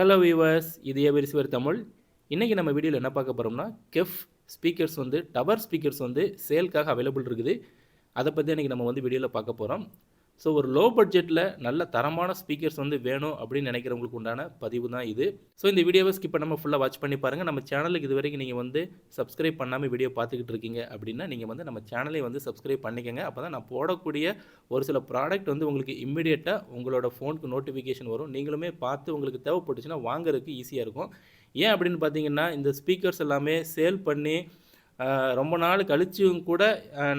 Hello viewers, இது எவரிசிவர் தமிழ். இன்றைக்கி நம்ம வீடியோவில் என்ன பார்க்க போகிறோம்னா, கெஃப் ஸ்பீக்கர்ஸ் வந்து டவர் ஸ்பீக்கர்ஸ் வந்து சேல்க்காக அவைலபிள் இருக்குது. அதை பற்றி இன்றைக்கி நம்ம வந்து வீடியோவில் பார்க்க போகிறோம். ஸோ ஒரு லோ பட்ஜெட்டில் நல்ல தரமான ஸ்பீக்கர்ஸ் வந்து வேணும் அப்படின்னு நினைக்கிறவங்களுக்கு உண்டான பதிவு தான் இது. ஸோ இந்த வீடியோவை ஸ்கிப் பண்ணாமல் ஃபுல்லாக வாட்ச் பண்ணி பாருங்கள். நம்ம சேனலுக்கு இது வரைக்கும் நீங்கள் வந்து சப்ஸ்கிரைப் பண்ணாமல் வீடியோ பார்த்துக்கிட்டு இருக்கீங்க அப்படின்னா நீங்கள் வந்து நம்ம சேனலை வந்து சப்ஸ்கிரைப் பண்ணிக்கோங்க. அப்போ தான் நான் போடக்கூடிய ஒரு சில ப்ராடக்ட் வந்து உங்களுக்கு இம்மிடியேட்டாக உங்களோட ஃபோனுக்கு நோட்டிஃபிகேஷன் வரும். நீங்களுமே பார்த்து உங்களுக்கு தேவைப்பட்டுச்சுன்னா வாங்குறதுக்கு ஈஸியாக இருக்கும். ஏன் அப்படின்னு பார்த்தீங்கன்னா, இந்த ஸ்பீக்கர்ஸ் எல்லாமே சேல் பண்ணி ரொம்ப நாள் கழிச்சும் கூட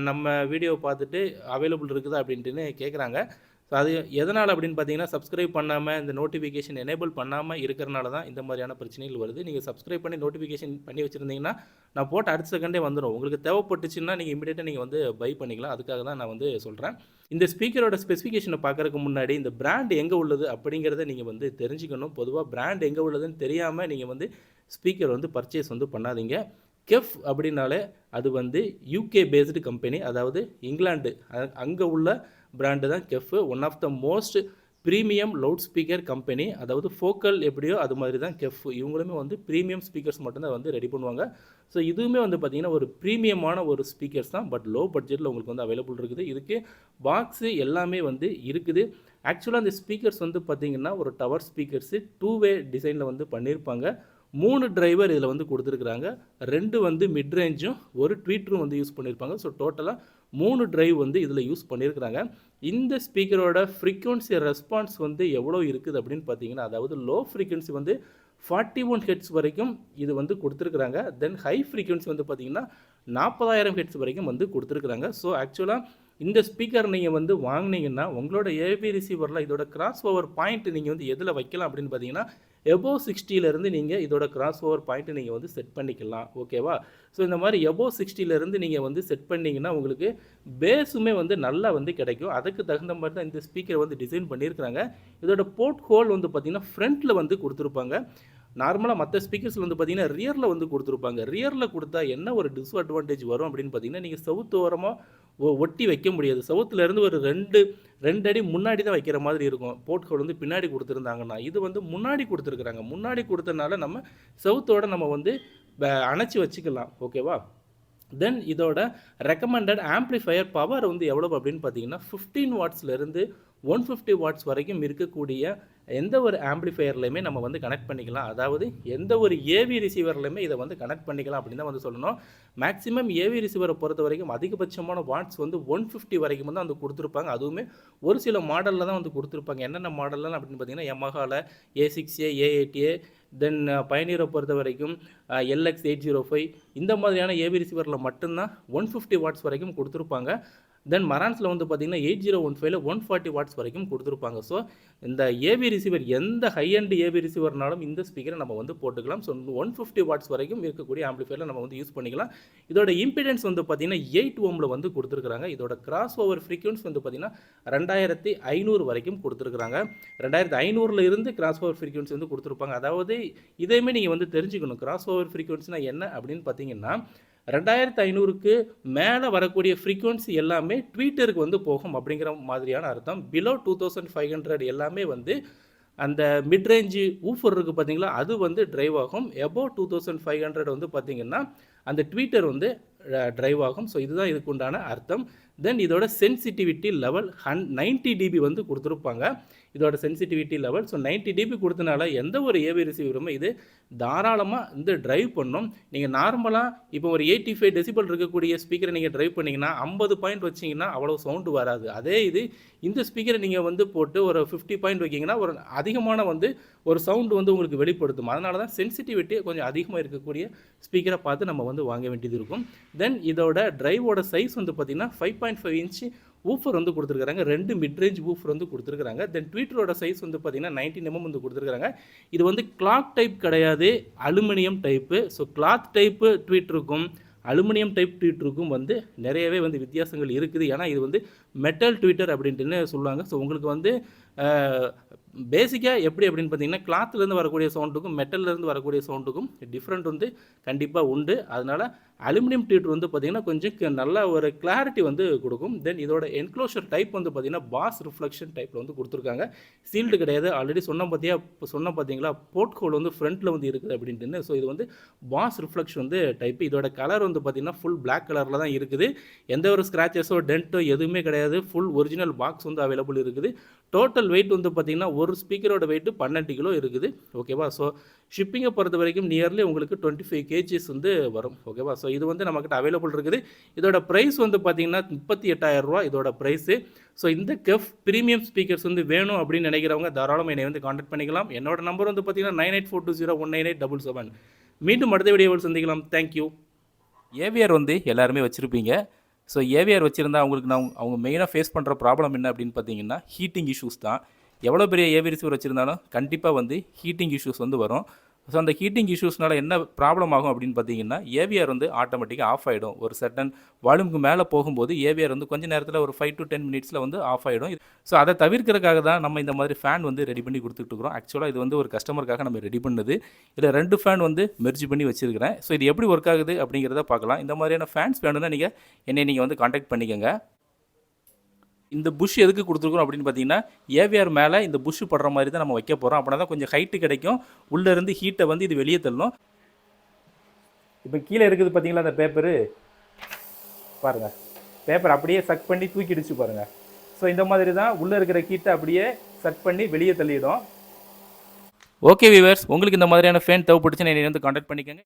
நம்ம வீடியோவை பார்த்துட்டு அவைலபிள் இருக்குதா அப்படின்ட்டுன்னு கேட்குறாங்க. ஸோ அது எதனால் அப்படின்னு பார்த்தீங்கன்னா, சப்ஸ்கிரைப் பண்ணாமல் இந்த நோட்டிஃபிகேஷன் எனேபிள் பண்ணாமல் இருக்கிறனால தான் இந்த மாதிரியான பிரச்சனைகள் வருது. நீங்கள் சப்ஸ்கிரைப் பண்ணி நோட்டிஃபிகேஷன் பண்ணி வச்சுருந்தீங்கன்னா, நான் போட்ட அடுத்த செகண்டே வந்துடும். உங்களுக்கு தேவைப்பட்டுச்சுன்னா நீங்கள் இமீடியட்டாக நீங்கள் வந்து பை பண்ணிக்கலாம். அதுக்காக தான் நான் வந்து சொல்கிறேன். இந்த ஸ்பீக்கரோட ஸ்பெசிஃபிகேஷனை பார்க்குறதுக்கு முன்னாடி இந்த பிராண்ட் எங்கே உள்ளது அப்படிங்கிறத நீங்கள் வந்து தெரிஞ்சுக்கணும். பொதுவாக பிராண்ட் எங்கே உள்ளதுன்னு தெரியாமல் நீங்கள் வந்து ஸ்பீக்கர் வந்து பர்ச்சேஸ் வந்து பண்ணாதீங்க. கெஃப் அப்படின்னாலே அது வந்து யூகே பேஸ்டு கம்பெனி, அதாவது இங்கிலாந்து அங்கே உள்ள பிராண்டு தான் KEF. One of the most premium loud speaker company, அதாவது ஃபோக்கல் எப்படியோ அது மாதிரி தான் கெஃப். இவங்களுமே வந்து ப்ரீமியம் ஸ்பீக்கர்ஸ் மட்டும்தான் வந்து ரெடி பண்ணுவாங்க. ஸோ இதுவுமே வந்து பார்த்திங்கன்னா ஒரு ப்ரீமியமான ஒரு ஸ்பீக்கர்ஸ் தான், பட் லோ பட்ஜெட்டில் உங்களுக்கு வந்து அவைலபிள் இருக்குது. இதுக்கு பாக்ஸு எல்லாமே வந்து இருக்குது. ஆக்சுவலாக அந்த ஸ்பீக்கர்ஸ் வந்து பார்த்திங்கன்னா ஒரு டவர் ஸ்பீக்கர்ஸு 2-வே டிசைனில் வந்து பண்ணியிருப்பாங்க. 3 டிரைவர் இதில் வந்து கொடுத்துருக்குறாங்க. 2 வந்து மிட் ரேஞ்சும் ஒரு ட்வீட்டரும் வந்து யூஸ் பண்ணியிருப்பாங்க. ஸோ டோட்டலாக 3 டிரைவ் வந்து இதில் யூஸ் பண்ணியிருக்கிறாங்க. இந்த ஸ்பீக்கரோட ஃப்ரீக்வன்சி ரெஸ்பான்ஸ் வந்து எவ்வளோ இருக்குது அப்படின்னு பார்த்தீங்கன்னா, அதாவது லோ ஃப்ரீக்வன்சி வந்து 41 ஹெட்ஸ் வரைக்கும் இது வந்து கொடுத்துருக்குறாங்க. தென் ஹை ஃப்ரீக்வன்சி வந்து பார்த்திங்கன்னா 40,000 ஹெட்ஸ் வரைக்கும் வந்து கொடுத்துருக்குறாங்க. ஸோ ஆக்சுவலாக இந்த ஸ்பீக்கர் நீங்கள் வந்து வாங்கினீங்கன்னா உங்களோட ஏபி ரிசீவரில் இதோட கிராஸ் ஓவர் பாயிண்ட் நீங்கள் வந்து எதில் வைக்கலாம் அப்படின்னு பார்த்தீங்கன்னா, எபோவ் 60லேருந்து நீங்கள் இதோட கிராஸ் ஓவர் பாயிண்ட்டு நீங்கள் வந்து செட் பண்ணிக்கலாம். ஓகேவா? ஸோ இந்த மாதிரி எபோவ் 60லேருந்து நீங்கள் வந்து செட் பண்ணிங்கன்னா உங்களுக்கு பேஸுமே வந்து நல்லா வந்து கிடைக்கும். அதுக்கு தகுந்த மாதிரி தான் இந்த ஸ்பீக்கரை வந்து டிசைன் பண்ணியிருக்கிறாங்க. இதோட போர்ட் ஹோல் வந்து பார்த்திங்கன்னா ஃப்ரண்ட்டில் வந்து கொடுத்துருப்பாங்க. நார்மலாக மற்ற ஸ்பீக்கர்ஸில் வந்து பார்த்திங்கன்னா ரியரில் வந்து கொடுத்துருப்பாங்க. ரியரில் கொடுத்தா என்ன ஒரு டிஸ்அட்வான்டேஜ் வரும் அப்படின்னு பார்த்தீங்கன்னா, நீங்கள் செவுத்து ஓரமாக ஒட்டி வைக்க முடியாது. செவுத்துலேருந்து ஒரு 2 அடி முன்னாடி தான் வைக்கிற மாதிரி இருக்கும். போர்ட் ஹோல் வந்து பின்னாடி கொடுத்துருந்தாங்கன்னா, இது வந்து முன்னாடி கொடுத்துருக்குறாங்க. முன்னாடி கொடுத்தனால நம்ம செவுத்தோட நம்ம வந்து அணைச்சி வச்சுக்கலாம். ஓகேவா? தென் இதோட ரெக்கமெண்டட் ஆம்ப்ளிஃபையர் பவர் வந்து எவ்வளோ அப்படின்னு பார்த்தீங்கன்னா, 15 வாட்ஸ்லேருந்து 150 வாட்ஸ் வரைக்கும் இருக்கக்கூடிய எந்த ஒரு ஆம்ப்ளிஃபையர்லையுமே நம்ம வந்து கனெக்ட் பண்ணிக்கலாம். அதாவது எந்த ஒரு ஏவி ரிசீவர்லையுமே இதை வந்து கனெக்ட் பண்ணிக்கலாம் அப்படின்னு தான் வந்து சொல்லணும். மேக்ஸிமம் ஏவி ரிசீவரை பொறுத்த வரைக்கும் அதிகபட்சமான வாட்ஸ் வந்து 150 வரைக்கும் தான் வந்து கொடுத்துருப்பாங்க. அதுவுமே ஒரு சில மாடலில் தான் வந்து கொடுத்துருப்பாங்க. என்னென்ன மாடல்லாம் அப்படின்னு பார்த்தீங்கன்னா, யமஹாவில் A6A, A8A, தென் பயணியரை பொறுத்த வரைக்கும் LX805 இந்த மாதிரியான ஏவி ரிசீவரில் மட்டும்தான் 150 வாட்ஸ் வரைக்கும் கொடுத்துருப்பாங்க. தென் மரான்ஸில் வந்து பார்த்திங்கன்னா 8015ல் 140 வாட்ஸ் வரைக்கும் கொடுத்துருப்பாங்க. ஸோ இந்த ஏவி ரிசீவர் எந்த ஹை அண்ட் ஏவி ரிசீவர்னாலும் இந்த ஸ்பீக்கரை நம்ம வந்து போட்டுக்கலாம். ஸோ 150 வாட்ஸ் வரைக்கும் இருக்கக்கூடிய ஆம்ப்ளிஃபையரில் நம்ம வந்து யூஸ் பண்ணிக்கலாம். இதோட இம்பிடன்ஸ் வந்து பார்த்திங்கன்னா 8 ஓமில் வந்து கொடுத்துருக்குறாங்க. இதோட கிராஸ் ஓவர் ஃப்ரீக்வன்சி வந்து பார்த்திங்கன்னா 2500 வரைக்கும் கொடுத்துருக்குறாங்க. 2500 இருந்து கிராஸ் ஓவர் ஃப்ரீக்வன்சி வந்து கொடுத்துருப்பாங்க. அதாவது இதையுமே நீங்கள் வந்து தெரிஞ்சுக்கணும். கிராஸ் ஓவர் ஃப்ரீக்வன்சினா என்ன அப்படின்னு பார்த்தீங்கன்னா, 2500க்கு மேலே வரக்கூடிய ஃப்ரீக்வன்சி எல்லாமே ட்வீட்டருக்கு வந்து போகும் அப்படிங்கிற மாதிரியான அர்த்தம். பிலோ 2500 எல்லாமே வந்து அந்த மிட் ரேஞ்சு ஊஃபர் இருக்குது பார்த்தீங்களா, அது வந்து டிரைவ் ஆகும். எபோவ் 2500 வந்து பார்த்திங்கன்னா அந்த ட்வீட்டர் வந்து டிரைவ் ஆகும். ஸோ இதுதான் இதுக்கு உண்டான அர்த்தம். தென் இதோட சென்சிட்டிவிட்டி லெவல் 90 dB வந்து கொடுத்துருப்பாங்க. இதோட சென்சிட்டிவிட்டி லெவல். ஸோ 90 dB கொடுத்தனால எந்த ஒரு ஏவி ரிசீவருமே இது தாராளமாக இந்த டிரைவ் பண்ணும். நீங்கள் நார்மலாக இப்போ ஒரு 85 டெசிபல் இருக்கக்கூடிய ஸ்பீக்கரை நீங்கள் டிரைவ் பண்ணிங்கன்னா 50 பாயிண்ட் வச்சிங்கன்னா அவ்வளோ சவுண்டு வராது. அதே இது இந்த ஸ்பீக்கரை நீங்கள் வந்து போட்டு ஒரு 50 பாயிண்ட் வைக்கிங்கன்னா ஒரு அதிகமான வந்து ஒரு சவுண்டு வந்து உங்களுக்கு வெளிப்படுத்தும். அதனால தான் சென்சிட்டிவிட்டி கொஞ்சம் அதிகமாக இருக்கக்கூடிய ஸ்பீக்கரை பார்த்து நம்ம வந்து வாங்க வேண்டியது இருக்கும். தென் இதோட டிரைவோட சைஸ் வந்து பார்த்திங்கன்னா 5.5 இன்ச்சு ஊஃபர் வந்து கொடுத்துருக்காங்க. 2 மிட் ரேஞ்ச் ஊஃபர் வந்து கொடுத்துருக்காங்க. தென் ட்வீட்டரோட சைஸ் வந்து பார்த்திங்கன்னா 19 mm வந்து கொடுத்துருக்காங்க. இது வந்து கிளாத் டைப் கிடையாது, aluminium type. So cloth type ட்வீட்டருக்கும் அலுமினியம் டைப் ட்வீட்டருக்கும் வந்து நிறையவே வந்து வித்தியாசங்கள் இருக்குது. ஏன்னா இது வந்து மெட்டல் ட்வீட்டர் அப்படின்ட்டுன்னு சொல்லுவாங்க. ஸோ உங்களுக்கு வந்து பேசிக்காக எப்படி அப்படின்னு பார்த்தீங்கன்னா கிளாத்துலேருந்து வரக்கூடிய சவுண்டுக்கும் மெட்டல்லேருந்து வரக்கூடிய சவுண்டுக்கும் டிஃப்ரெண்ட் வந்து கண்டிப்பாக உண்டு. அதனால் அலுமினியம் டியூட் வந்து பார்த்திங்கன்னா கொஞ்சம் நல்ல ஒரு கிளாரிட்டி வந்து கொடுக்கும். தென் இதோட என்க்ளோஷர் டைப் வந்து பார்த்திங்கன்னா பாஸ் ரிஃப்ளெக்ஷன் டைப்பில் வந்து கொடுத்துருக்காங்க. சீல்டு கிடையாது. ஆல்ரெடி சொன்ன பார்த்தீங்களா போர்ட் ஹோல் வந்து ஃப்ரண்ட்டில் வந்து இருக்குது அப்படின்ட்டு. ஸோ இது வந்து பாஸ் ரிஃப்ளெக்ஷன் வந்து டைப். இதோட கலர் வந்து பார்த்திங்கன்னா ஃபுல் பிளாக் கலரில் தான் இருக்குது. எந்த ஒரு ஸ்க்ராச்சஸோ டென்ட்டோ எதுவுமே கிடையாது. ஃபுல் ஒரிஜினல் பாக்ஸ் வந்து அவைலபிள் இருக்குது. டோட்டல் வெயிட் வந்து பார்த்திங்கன்னா ஒரு ஸ்பீக்கரோட வெயிட் 12 கிலோ இருக்குது. ஓகேவா? ஸோ ஷிப்பிங்கை பொறுத்த வரைக்கும் நியர்லி உங்களுக்கு 25 kgs வந்து வரும். ஓகேவா? ஸோ இது வந்து நம்மக்கிட்ட அவைலபிள் இருக்குது. இதோட ப்ரைஸ் வந்து பார்த்திங்கன்னா 38,000 ரூபா இதோட ப்ரைஸு. ஸோ இந்த கெஃப் ப்ரீமியம் ஸ்பீக்கர்ஸ் வந்து வேணும் அப்படின்னு நினைக்கிறவங்க தாராளமாக என்னை வந்து காண்டாக்ட் பண்ணிக்கலாம். என்னோட நம்பர் வந்து பார்த்திங்கன்னா 9842019877. மீண்டும் அடுத்த வீடியோவில் சந்திக்கலாம். தேங்க்யூ. ஏவிஆர் வந்து எல்லாருமே வச்சுருப்பீங்க. ஸோ ஏவிஆர் வச்சுருந்தா அவங்களுக்கு அவங்க மெயினாக ஃபேஸ் பண்ணுற ப்ராப்ளம் என்ன அப்படின்னு பார்த்தீங்கன்னா ஹீட்டிங் இஷ்யூஸ் தான். எவ்வளோ பெரிய ஏவி ரிசீவர் வச்சுருந்தாலும் கண்டிப்பாக வந்து ஹீட்டிங் இஷ்யூஸ் வந்து வரும். ஸோ அந்த ஹீட்டிங் இஷ்யூஸ்னால என்ன ப்ராப்ளம் ஆகும் அப்படின்னு பார்த்தீங்கன்னா ஏவிஆர் வந்து ஆட்டோமேட்டிக்காக ஆஃப் ஆகிடும். ஒரு சர்டன் வால்யூமுக்கு மேலே போகும்போது ஏவிஆர் வந்து கொஞ்சம் நேரத்தில் ஒரு 5 to 10 மினிட்ஸில் வந்து ஆஃப் ஆகிடும். ஸோ அதை தவிர்க்கிறதுக்காக தான் நம்ம இந்த மாதிரி ஃபேன் வந்து ரெடி பண்ணி கொடுத்துட்ருக்குறோம். ஆக்சுவலாக இது வந்து ஒரு கஸ்டமருக்காக நம்ம ரெடி பண்ணது. இதில் 2 ஃபேன் வந்து மெர்ஜ் பண்ணி வச்சுருக்கிறேன். ஸோ இது எப்படி ஒர்க் ஆகுது அப்படிங்கிறத பார்க்கலாம். இந்த மாதிரியான ஃபேன்ஸ் வேணும்னா நீங்கள் வந்து காண்டாக்ட் பண்ணிக்கோங்க. இந்த புஷ் எதுக்கு கொடுத்துருக்கோம் அப்படின்னு பார்த்தீங்கன்னா ஏவிஆர் மேலே இந்த புஷ் படுற மாதிரி தான் நம்ம வைக்க போகிறோம். அப்படின்னா தான் கொஞ்சம் ஹைட்டு கிடைக்கும். உள்ளேருந்து ஹீட்டை வந்து இது வெளியே தள்ளணும். இப்போ கீழே இருக்குது பார்த்தீங்களா அந்த பேப்பரு பாருங்கள். பேப்பர் அப்படியே சக் பண்ணி தூக்கிடுச்சு பாருங்கள். ஸோ இந்த மாதிரி தான் உள்ளே இருக்கிற ஹீட்டை அப்படியே சக் பண்ணி வெளியே தள்ளிடும். ஓகே வியூவர்ஸ், உங்களுக்கு இந்த மாதிரியான ஃபேன் தேவைப்பட்டுச்சுன்னா என்னை வந்து காண்டாக்ட் பண்ணிக்கோங்க.